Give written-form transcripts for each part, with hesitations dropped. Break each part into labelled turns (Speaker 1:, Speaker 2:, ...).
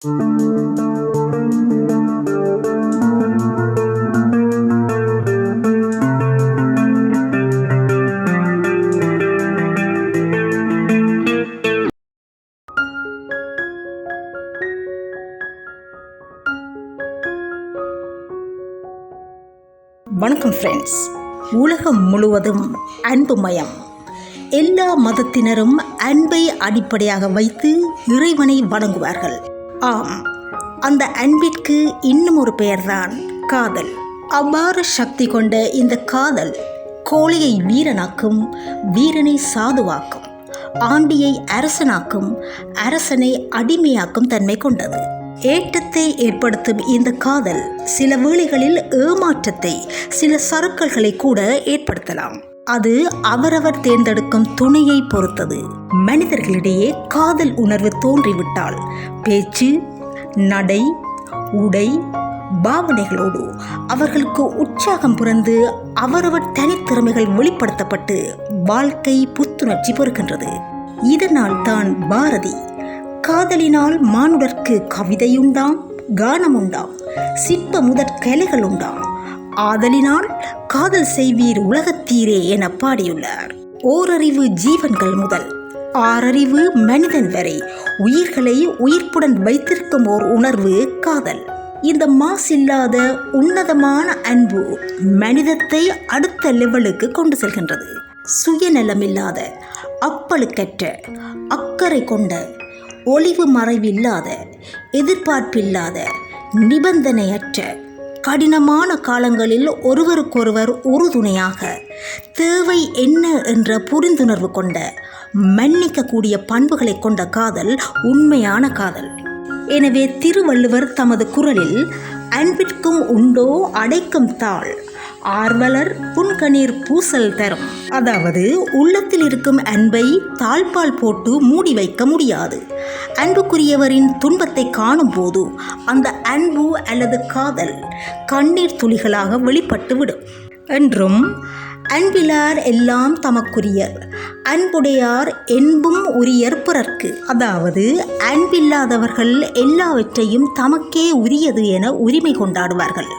Speaker 1: வணக்கம் ஃப்ரெண்ட்ஸ். உலகம் முழுவதும் அன்புமயம். எல்லா மதத்தினரும் அன்பை அடிப்படையாக வைத்து இறைவனை வணங்குவார்கள். ஆம், அந்த அன்பிற்கு இன்னும் ஒரு பெயர்தான் காதல். அபார சக்தி கொண்ட இந்த காதல் கோழையை வீரனாக்கும், வீரனை சாதுவாக்கும், ஆண்டியை அரசனாக்கும், அரசனை அடிமையாக்கும் தன்மை கொண்டது. ஏற்றத்தை ஏற்படுத்தும் இந்த காதல் சில வேளைகளில் ஏமாற்றத்தை, சில சறுக்கல்களை கூட ஏற்படுத்தலாம். அது அவரவர் தேர்ந்தெடுக்கும் துணையை பொறுத்தது. மனிதர்களிடையே காதல் உணர்வு தோன்றிவிட்டால் பேச்சு, நடை, உடை, பாவனைகளோடு அவர்களுக்கு உற்சாகம் பிறந்து அவரவர் தனித்திறமைகள் வெளிப்படுத்தப்பட்டு வாழ்க்கை புத்துணர்ச்சி பெறுகின்றது. இதனால் தான் பாரதி காதலினால் மானுடர்க்கு கவிதையுண்டாம், கானமுண்டாம், சிற்ப முதற் கலைகள் உண்டாம், ஆதலினால் காதல் செய்வீர் உலகத்தீரே என பாடியுள்ளார். ஓரறிவு ஜீவன்கள் முதல் ஆறறிவு மனிதன் வரை உயிர்களை உயிர்ப்புடன் வைத்திருக்கும் ஓர் உணர்வு காதல். இந்த மாசில்லாத உன்னதமான அன்பு மனிதத்தை அடுத்த லெவலுக்கு கொண்டு செல்கின்றது. சுயநலமில்லாத, அப்பழுக்கற்ற, அக்கறை கொண்ட, ஒளிவு மறைவில்லாத, எதிர்பார்ப்பில்லாத, நிபந்தனையற்ற, கடினமான காலங்களில் ஒருவருக்கொருவர் உறுதுணையாக, தேவை என்ன என்ற புரிந்துணர்வு கொண்ட, மன்னிக்கக்கூடிய பண்புகளை கொண்ட காதல் உண்மையான காதல். எனவே திருவள்ளுவர் தமது குறளில் அன்பிற்கும் உண்டோ அடைக்கும் தாழ், ஆர்வலர் புன்கணீர் பூசல் தரும், அதாவது உள்ளத்தில் இருக்கும் அன்பை தாழ்பால் போட்டு மூடி வைக்க முடியாது. அன்புக்குரியவரின் துன்பத்தை காணும் போது அந்த அன்பு அல்லது காதல் கண்ணீர் துளிகளாக வெளிப்பட்டுவிடும். என்றும் அன்பிலார் எல்லாம் தமக்குரியர், அன்புடையார் என்பும் உரியர் பிறர்க்கு. அதாவது அன்பில்லாதவர்கள் எல்லாவற்றையும் தமக்கே உரியது என உரிமை கொண்டாடுவார்கள்.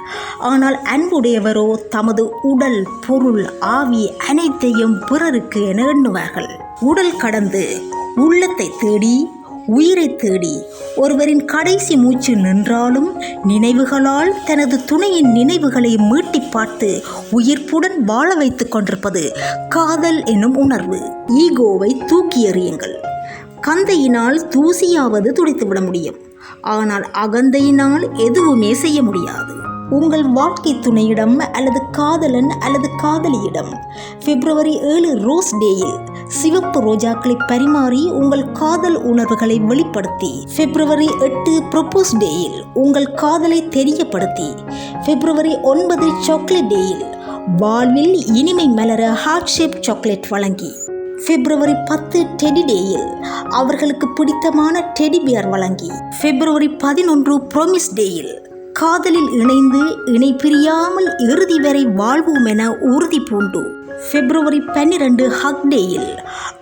Speaker 1: ஆனால் அன்புடையவரோ தமது உடல், பொருள், ஆவி அனைத்தையும் பிறருக்கு என எண்ணுவார்கள். உடல் கடந்து உள்ளத்தை தேடி, உயிரை தேடி ஒருவரின் கடைசி மூச்சு நின்றாலும் நினைவுகளால் தனது துணையின் நினைவுகளை மீட்டி பார்த்து உயிர்ப்புடன் வாழ வைத்துக் கொண்டிருப்பது காதல் எனும் உணர்வு. ஈகோவை தூக்கி எறியுங்கள். கந்தையினால் தூசியாவது துடைத்துவிட முடியும், ஆனால் அகந்தையினால் எதுவுமே செய்ய முடியாது. உங்கள் வாழ்க்கை துணையிடம் அல்லது காதலன் அல்லது காதலியிடம் பிப்ரவரி 7 ரோஸ் டேயில் சிவப்பு ரோஜாக்களை பரிமாறி உங்கள் காதல் உணர்வுகளை வெளிப்படுத்தி, பிப்ரவரி 8 ப்ரொபோஸ் டேயில் உங்கள் காதலை தெரியப்படுத்தி, பிப்ரவரி 9 சாக்லேட் டேயில் வாழ்வில் இனிமை மலர ஹார்ட் ஷேப் சாக்லேட் வழங்கி, பிப்ரவரி 10 டெடி டேயில் அவர்களுக்கு பிடித்தமான டெடி பியர் வழங்கி, பிப்ரவரி 11 ப்ராமிஸ் டேயில் காதலில் இணைந்து இணை பிரியாமல் இறுதி வரை வாழ்வோம் என உறுதி பூண்டு, பிப்ரவரி 12 ஹக் டேயில்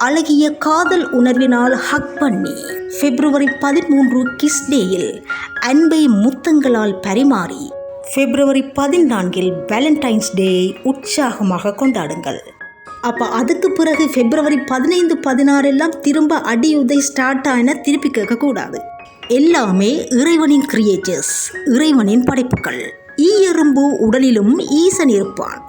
Speaker 1: அழகிய காதல் உணர்வினால் ஹக் பண்ணி, பிப்ரவரி 13 கிஸ் டேயில் அன்பை முத்தங்களால் பரிமாறி, பிப்ரவரி 14 வேலண்டைன்ஸ் டே உற்சாகமாக கொண்டாடுங்கள். அப்போ அதுக்கு பிறகு பிப்ரவரி 15, 16 எல்லாம் திரும்ப அடியுதை ஸ்டார்ட் ஆன திருப்பி கேட்கக்கூடாது. எல்லாமே இறைவனின் கிரியேச்சர்ஸ், இறைவனின் படைப்புகள். ஈயெறும்பு உடலிலும் ஈசன் இருப்பான்.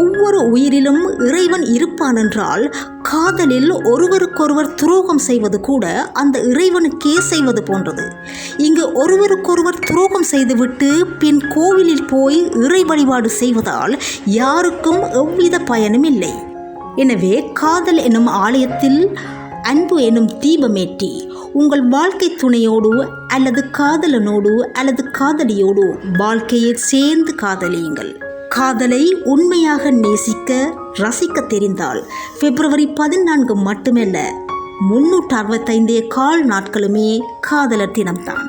Speaker 1: ஒவ்வொரு உயிரிலும் இறைவன் இருப்பான் என்றால் காதலில் ஒருவருக்கொருவர் துரோகம் செய்வது கூட அந்த இறைவனுக்கே செய்வது போன்றது. இங்கு ஒருவருக்கொருவர் துரோகம் செய்துவிட்டு பின் கோவிலில் போய் இறை வழிபாடு செய்வதால் யாருக்கும் எவ்வித பயனும் இல்லை. எனவே காதல் எனும் ஆலயத்தில் அன்பு எனும் தீபமேற்றி உங்கள் வாழ்க்கை துணையோடு அல்லது காதலனோடு அல்லது காதலியோடு வாழ்க்கையை சேர்ந்து காதலியுங்கள். காதலை உண்மையாக நேசிக்க, ரசிக்க தெரிந்தால் பிப்ரவரி 14 மட்டுமல்ல, 365 கால் நாட்களுமே காதலர் தினம்தான்.